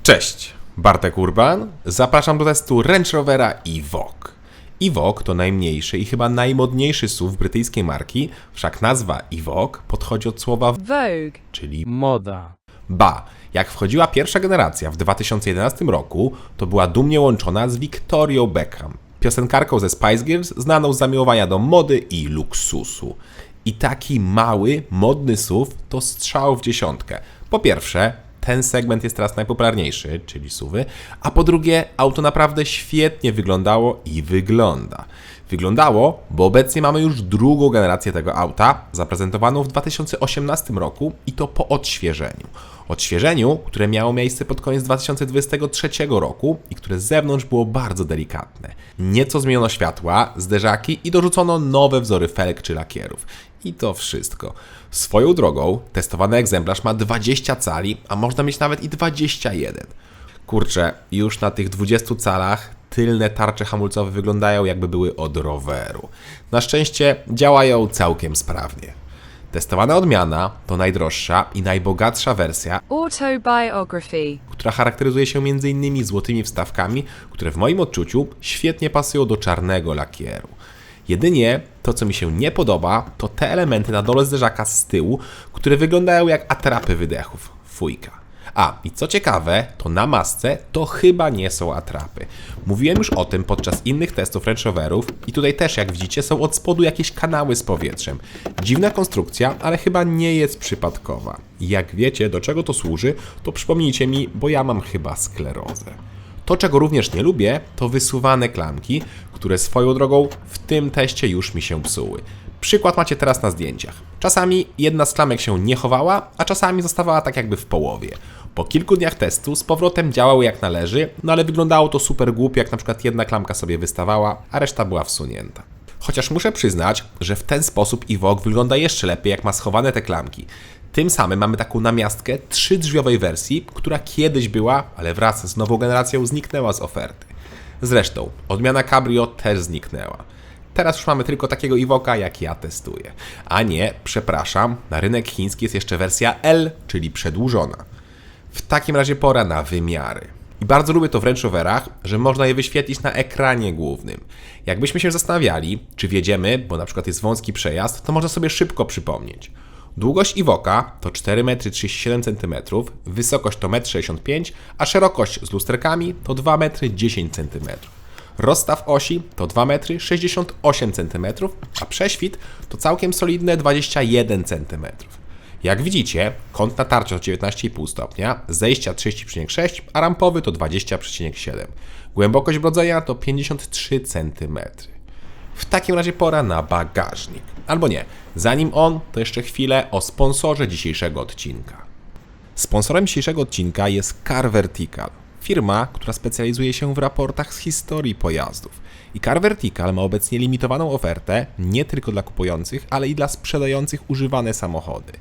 Cześć, Bartek Urban. Zapraszam do testu Range Rovera Evoque. Evoque to najmniejszy i chyba najmodniejszy SUV brytyjskiej marki, wszak nazwa Evoque podchodzi od słowa Vogue, czyli moda. Ba, jak wchodziła pierwsza generacja w 2011 roku, to była dumnie łączona z Victorią Beckham, piosenkarką ze Spice Girls, znaną z zamiłowania do mody i luksusu. I taki mały, modny SUV to strzał w dziesiątkę. Po pierwsze, ten segment jest teraz najpopularniejszy, czyli SUVy, a po drugie, auto naprawdę świetnie wyglądało i wygląda. Wyglądało, bo obecnie mamy już drugą generację tego auta, zaprezentowaną w 2018 roku i to po odświeżeniu. Odświeżeniu, które miało miejsce pod koniec 2023 roku i które z zewnątrz było bardzo delikatne. Nieco zmieniono światła, zderzaki i dorzucono nowe wzory felg czy lakierów. I to wszystko. Swoją drogą, testowany egzemplarz ma 20 cali, a można mieć nawet i 21. Kurczę, już na tych 20 calach tylne tarcze hamulcowe wyglądają, jakby były od roweru. Na szczęście działają całkiem sprawnie. Testowana odmiana to najdroższa i najbogatsza wersja, Autobiography, która charakteryzuje się m.in. złotymi wstawkami, które w moim odczuciu świetnie pasują do czarnego lakieru. Jedynie to, co mi się nie podoba, to te elementy na dole zderzaka z tyłu, które wyglądają jak atrapy wydechów. Fujka. A, i co ciekawe, to na masce to chyba nie są atrapy. Mówiłem już o tym podczas innych testów Range Roverów i tutaj też, jak widzicie, są od spodu jakieś kanały z powietrzem. Dziwna konstrukcja, ale chyba nie jest przypadkowa. Jak wiecie, do czego to służy, to przypomnijcie mi, bo ja mam chyba sklerozę. To, czego również nie lubię, to wysuwane klamki, które swoją drogą w tym teście już mi się psuły. Przykład macie teraz na zdjęciach. Czasami jedna z klamek się nie chowała, a czasami zostawała tak jakby w połowie. Po kilku dniach testu z powrotem działały jak należy, no ale wyglądało to super głupio, jak na przykład jedna klamka sobie wystawała, a reszta była wsunięta. Chociaż muszę przyznać, że w ten sposób Evoque wygląda jeszcze lepiej, jak ma schowane te klamki. Tym samym mamy taką namiastkę 3-drzwiowej wersji, która kiedyś była, ale wraz z nową generacją zniknęła z oferty. Zresztą, odmiana Cabrio też zniknęła. Teraz już mamy tylko takiego Evoque'a, jak ja testuję. A nie, przepraszam, na rynek chiński jest jeszcze wersja L, czyli przedłużona. W takim razie pora na wymiary. I bardzo lubię to w Range Roverach, że można je wyświetlić na ekranie głównym. Jakbyśmy się zastanawiali, czy wjedziemy, bo na przykład jest wąski przejazd, to można sobie szybko przypomnieć. Długość Evoque'a to 4,37 cm, wysokość to 1,65 m, a szerokość z lusterkami to 2,10 cm. Rozstaw osi to 2,68 cm, a prześwit to całkiem solidne 21 cm. Jak widzicie, kąt natarcia to 19,5 stopnia, zejścia 30,6, a rampowy to 20,7. Głębokość brodzenia to 53 cm. W takim razie pora na bagażnik. Albo nie, zanim on, to jeszcze chwilę o sponsorze dzisiejszego odcinka. Sponsorem dzisiejszego odcinka jest Car Vertical. Firma, która specjalizuje się w raportach z historii pojazdów. I Car Vertical ma obecnie limitowaną ofertę nie tylko dla kupujących, ale i dla sprzedających używane samochody.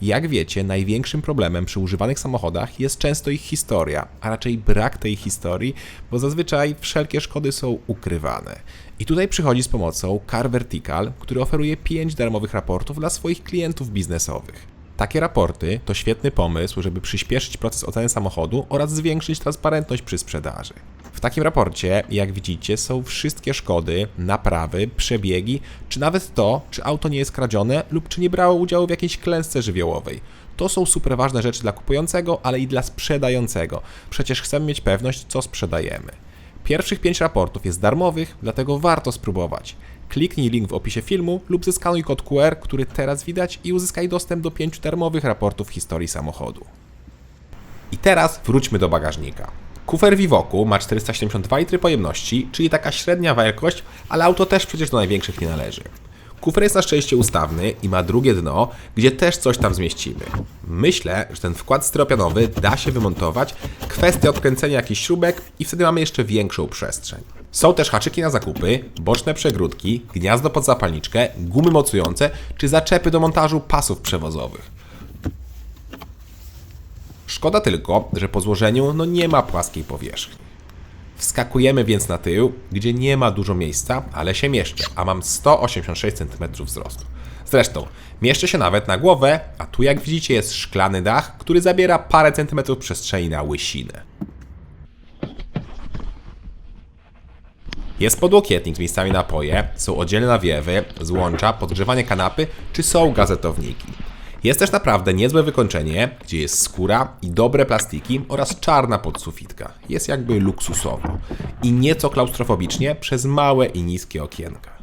Jak wiecie, największym problemem przy używanych samochodach jest często ich historia, a raczej brak tej historii, bo zazwyczaj wszelkie szkody są ukrywane. I tutaj przychodzi z pomocą Car Vertical, który oferuje 5 darmowych raportów dla swoich klientów biznesowych. Takie raporty to świetny pomysł, żeby przyspieszyć proces oceny samochodu oraz zwiększyć transparentność przy sprzedaży. W takim raporcie, jak widzicie, są wszystkie szkody, naprawy, przebiegi, czy nawet to, czy auto nie jest kradzione lub czy nie brało udziału w jakiejś klęsce żywiołowej. To są super ważne rzeczy dla kupującego, ale i dla sprzedającego. Przecież chcemy mieć pewność, co sprzedajemy. Pierwszych 5 raportów jest darmowych, dlatego warto spróbować. Kliknij link w opisie filmu lub zeskanuj kod QR, który teraz widać i uzyskaj dostęp do 5 darmowych raportów historii samochodu. I teraz wróćmy do bagażnika. Kufer w Evoque'u ma 472 litry pojemności, czyli taka średnia wielkość, ale auto też przecież do największych nie należy. Kufer jest na szczęście ustawny i ma drugie dno, gdzie też coś tam zmieścimy. Myślę, że ten wkład styropianowy da się wymontować, kwestia odkręcenia jakichś śrubek i wtedy mamy jeszcze większą przestrzeń. Są też haczyki na zakupy, boczne przegródki, gniazdo pod zapalniczkę, gumy mocujące czy zaczepy do montażu pasów przewozowych. Szkoda tylko, że po złożeniu nie ma płaskiej powierzchni. Wskakujemy więc na tył, gdzie nie ma dużo miejsca, ale się mieszczę, a mam 186 cm wzrostu. Zresztą, mieszczę się nawet na głowę, a tu jak widzicie jest szklany dach, który zabiera parę centymetrów przestrzeni na łysinę. Jest podłokietnik z miejscami na napoje, są oddzielne nawiewy, złącza, podgrzewanie kanapy czy są gazetowniki. Jest też naprawdę niezłe wykończenie, gdzie jest skóra i dobre plastiki oraz czarna podsufitka. Jest jakby luksusowo i nieco klaustrofobicznie przez małe i niskie okienka.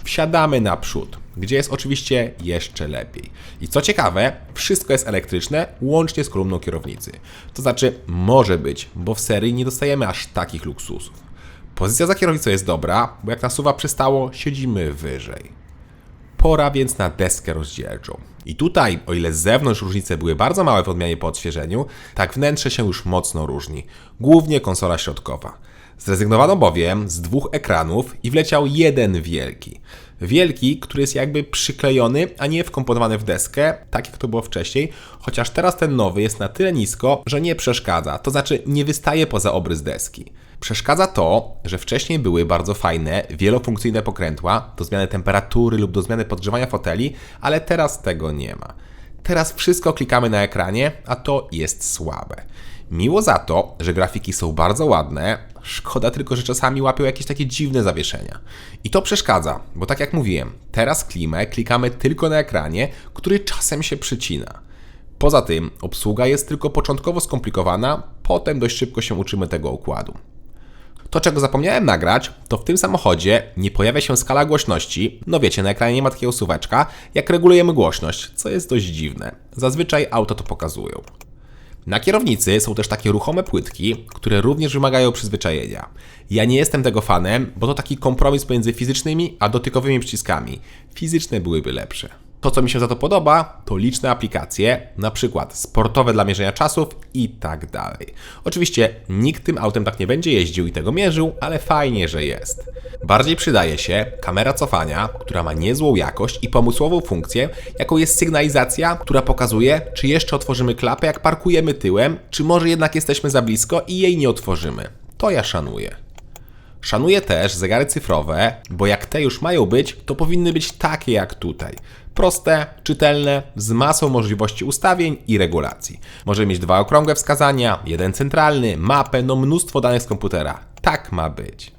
Wsiadamy naprzód, gdzie jest oczywiście jeszcze lepiej. I co ciekawe, wszystko jest elektryczne, łącznie z kolumną kierownicy. To znaczy, może być, bo w serii nie dostajemy aż takich luksusów. Pozycja za kierownicą jest dobra, bo jak nasuwa przystało, siedzimy wyżej. Pora więc na deskę rozdzielczą. I tutaj, o ile z zewnątrz różnice były bardzo małe w odmianie po odświeżeniu, tak wnętrze się już mocno różni. Głównie konsola środkowa. Zrezygnowano bowiem z 2 ekranów i wleciał jeden wielki. Wielki, który jest jakby przyklejony, a nie wkomponowany w deskę, tak jak to było wcześniej, chociaż teraz ten nowy jest na tyle nisko, że nie przeszkadza, to znaczy nie wystaje poza obrys deski. Przeszkadza to, że wcześniej były bardzo fajne, wielofunkcyjne pokrętła do zmiany temperatury lub do zmiany podgrzewania foteli, ale teraz tego nie ma. Teraz wszystko klikamy na ekranie, a to jest słabe. Miło za to, że grafiki są bardzo ładne, szkoda tylko, że czasami łapią jakieś takie dziwne zawieszenia. I to przeszkadza, bo tak jak mówiłem, teraz klimę klikamy tylko na ekranie, który czasem się przycina. Poza tym obsługa jest tylko początkowo skomplikowana, potem dość szybko się uczymy tego układu. To, czego zapomniałem nagrać, to w tym samochodzie nie pojawia się skala głośności, no wiecie, na ekranie nie ma takiego suweczka, jak regulujemy głośność, co jest dość dziwne. Zazwyczaj auta to pokazują. Na kierownicy są też takie ruchome płytki, które również wymagają przyzwyczajenia. Ja nie jestem tego fanem, bo to taki kompromis pomiędzy fizycznymi a dotykowymi przyciskami. Fizyczne byłyby lepsze. To, co mi się za to podoba, to liczne aplikacje, na przykład sportowe dla mierzenia czasów i tak dalej. Oczywiście nikt tym autem tak nie będzie jeździł i tego mierzył, ale fajnie, że jest. Bardziej przydaje się kamera cofania, która ma niezłą jakość i pomysłową funkcję, jaką jest sygnalizacja, która pokazuje, czy jeszcze otworzymy klapę, jak parkujemy tyłem, czy może jednak jesteśmy za blisko i jej nie otworzymy. To ja szanuję. Szanuję też zegary cyfrowe, bo jak te już mają być, to powinny być takie jak tutaj. Proste, czytelne, z masą możliwości ustawień i regulacji. Możemy mieć 2 okrągłe wskazania, 1 centralny, mapę, no mnóstwo danych z komputera. Tak ma być.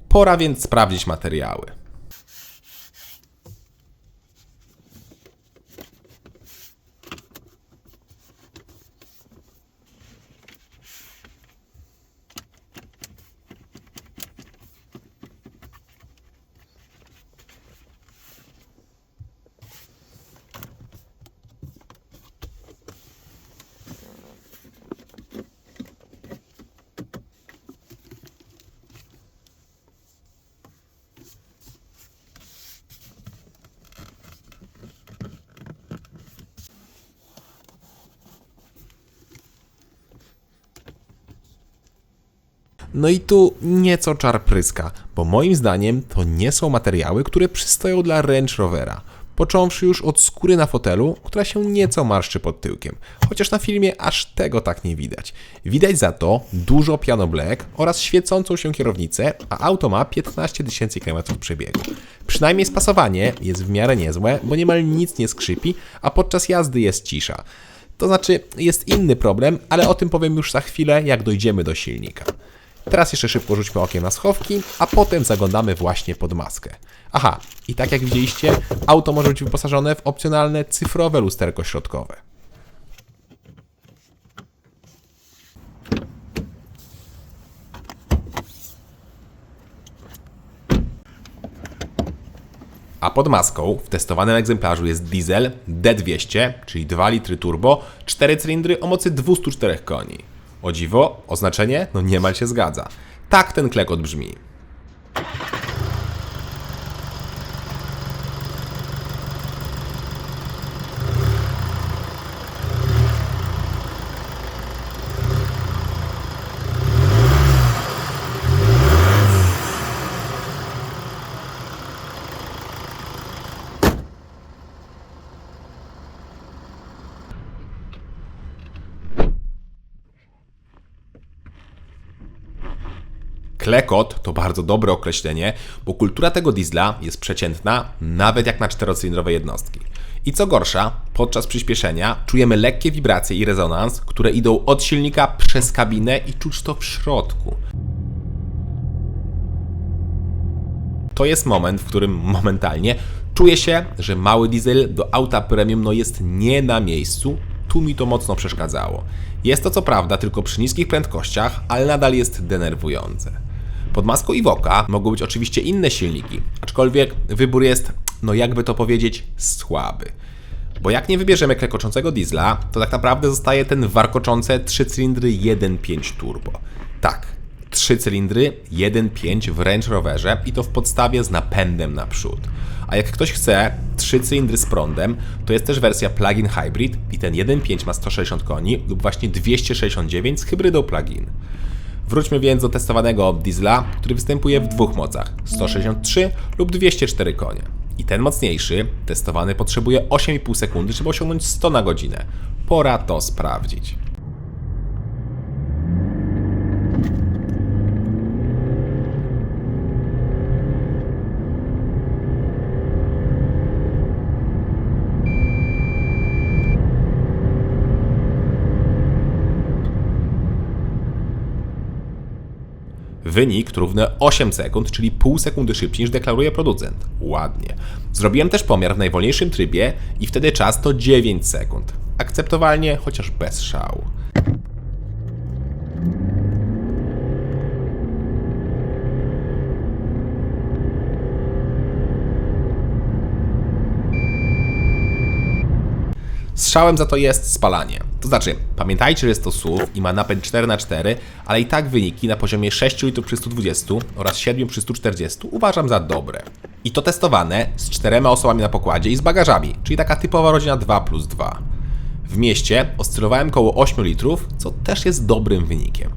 Pora więc sprawdzić materiały. No i tu nieco czar pryska, bo moim zdaniem to nie są materiały, które przystoją dla Range Rovera. Począwszy już od skóry na fotelu, która się nieco marszczy pod tyłkiem, chociaż na filmie aż tego tak nie widać. Widać za to dużo piano black oraz świecącą się kierownicę, a auto ma 15 000 km przebiegu. Przynajmniej spasowanie jest w miarę niezłe, bo niemal nic nie skrzypi, a podczas jazdy jest cisza. To znaczy jest inny problem, ale o tym powiem już za chwilę, jak dojdziemy do silnika. Teraz jeszcze szybko rzućmy okiem na schowki, a potem zaglądamy właśnie pod maskę. Aha, i tak jak widzieliście, auto może być wyposażone w opcjonalne cyfrowe lusterko środkowe. A pod maską w testowanym egzemplarzu jest diesel D200, czyli 2 litry turbo, 4 cylindry o mocy 204 koni. O dziwo, oznaczenie? No niemal się zgadza. Tak ten klekot brzmi. Klekot to bardzo dobre określenie, bo kultura tego diesla jest przeciętna, nawet jak na 4-cylindrowe jednostki. I co gorsza, podczas przyspieszenia czujemy lekkie wibracje i rezonans, które idą od silnika przez kabinę i czuć to w środku. To jest moment, w którym momentalnie czuję się, że mały diesel do auta premium jest nie na miejscu. Tu mi to mocno przeszkadzało. Jest to co prawda tylko przy niskich prędkościach, ale nadal jest denerwujące. Pod maską Evoque'a mogą być oczywiście inne silniki, aczkolwiek wybór jest, jakby to powiedzieć, słaby. Bo jak nie wybierzemy klekoczącego diesla, to tak naprawdę zostaje ten warkoczące 3 cylindry 1.5 turbo. Tak, 3 cylindry 1.5 w Range Roverze i to w podstawie z napędem naprzód. A jak ktoś chce 3 cylindry z prądem, to jest też wersja plug-in hybrid i ten 1.5 ma 160 koni lub właśnie 269 z hybrydą plug-in. Wróćmy więc do testowanego diesla, który występuje w dwóch mocach, 163 lub 204 konie. I ten mocniejszy, testowany, potrzebuje 8,5 sekundy, żeby osiągnąć 100 na godzinę. Pora to sprawdzić. Wynik równy 8 sekund, czyli pół sekundy szybciej niż deklaruje producent. Ładnie. Zrobiłem też pomiar w najwolniejszym trybie i wtedy czas to 9 sekund. Akceptowalnie, chociaż bez szału. Strzałem za to jest spalanie. To znaczy, pamiętajcie, że jest to SUV i ma napęd 4x4, ale i tak wyniki na poziomie 6 litrów przy 120 oraz 7 przy 140 uważam za dobre. I to testowane z 4 osobami na pokładzie i z bagażami, czyli taka typowa rodzina 2+2. W mieście oscylowałem koło 8 litrów, co też jest dobrym wynikiem.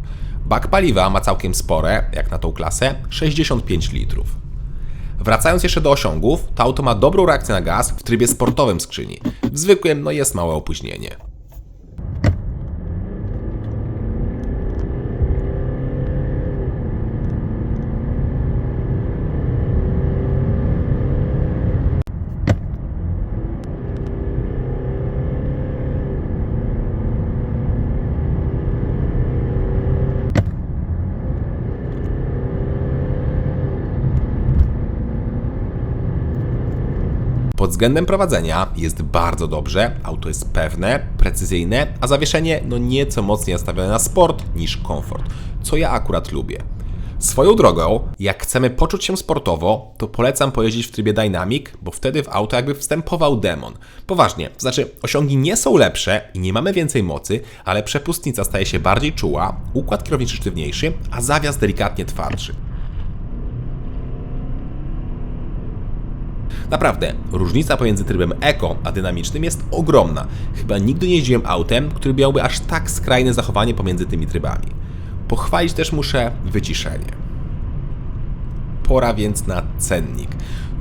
Bak paliwa ma całkiem spore, jak na tą klasę, 65 litrów. Wracając jeszcze do osiągów, to auto ma dobrą reakcję na gaz w trybie sportowym skrzyni. W zwykłym jest małe opóźnienie. Pod względem prowadzenia jest bardzo dobrze, auto jest pewne, precyzyjne, a zawieszenie nieco mocniej nastawione na sport niż komfort, co ja akurat lubię. Swoją drogą, jak chcemy poczuć się sportowo, to polecam pojeździć w trybie Dynamic, bo wtedy w auto jakby wstępował demon. Poważnie, to znaczy osiągi nie są lepsze i nie mamy więcej mocy, ale przepustnica staje się bardziej czuła, układ kierowniczy sztywniejszy, a zawias delikatnie twardszy. Naprawdę, różnica pomiędzy trybem Eco a dynamicznym jest ogromna. Chyba nigdy nie jeździłem autem, który miałby aż tak skrajne zachowanie pomiędzy tymi trybami. Pochwalić też muszę wyciszenie. Pora więc na cennik.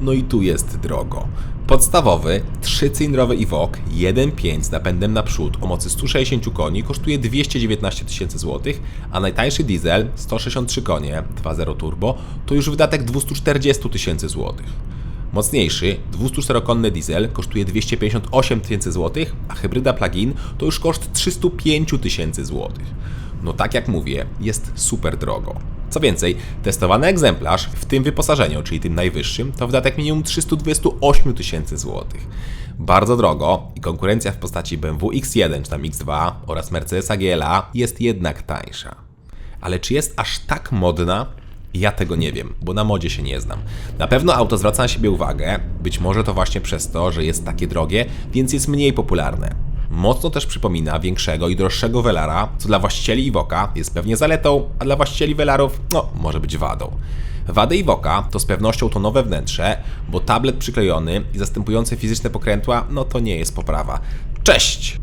No i tu jest drogo. Podstawowy, 3-cylindrowy Evoque 1.5 z napędem naprzód o mocy 160 koni kosztuje 219 tysięcy złotych, a najtańszy diesel 163 konie 2.0 turbo to już wydatek 240 tysięcy złotych. Mocniejszy, 204-konny diesel kosztuje 258 tysięcy złotych, a hybryda plug-in to już koszt 305 tysięcy złotych. No tak jak mówię, jest super drogo. Co więcej, testowany egzemplarz w tym wyposażeniu, czyli tym najwyższym, to wydatek minimum 328 tysięcy złotych. Bardzo drogo i konkurencja w postaci BMW X1 czy tam X2 oraz Mercedesa GLA jest jednak tańsza. Ale czy jest aż tak modna? Ja tego nie wiem, bo na modzie się nie znam. Na pewno auto zwraca na siebie uwagę, być może to właśnie przez to, że jest takie drogie, więc jest mniej popularne. Mocno też przypomina większego i droższego Velara, co dla właścicieli Evoque'a jest pewnie zaletą, a dla właścicieli Velarów, może być wadą. Wady Evoque'a to z pewnością to nowe wnętrze, bo tablet przyklejony i zastępujący fizyczne pokrętła, to nie jest poprawa. Cześć!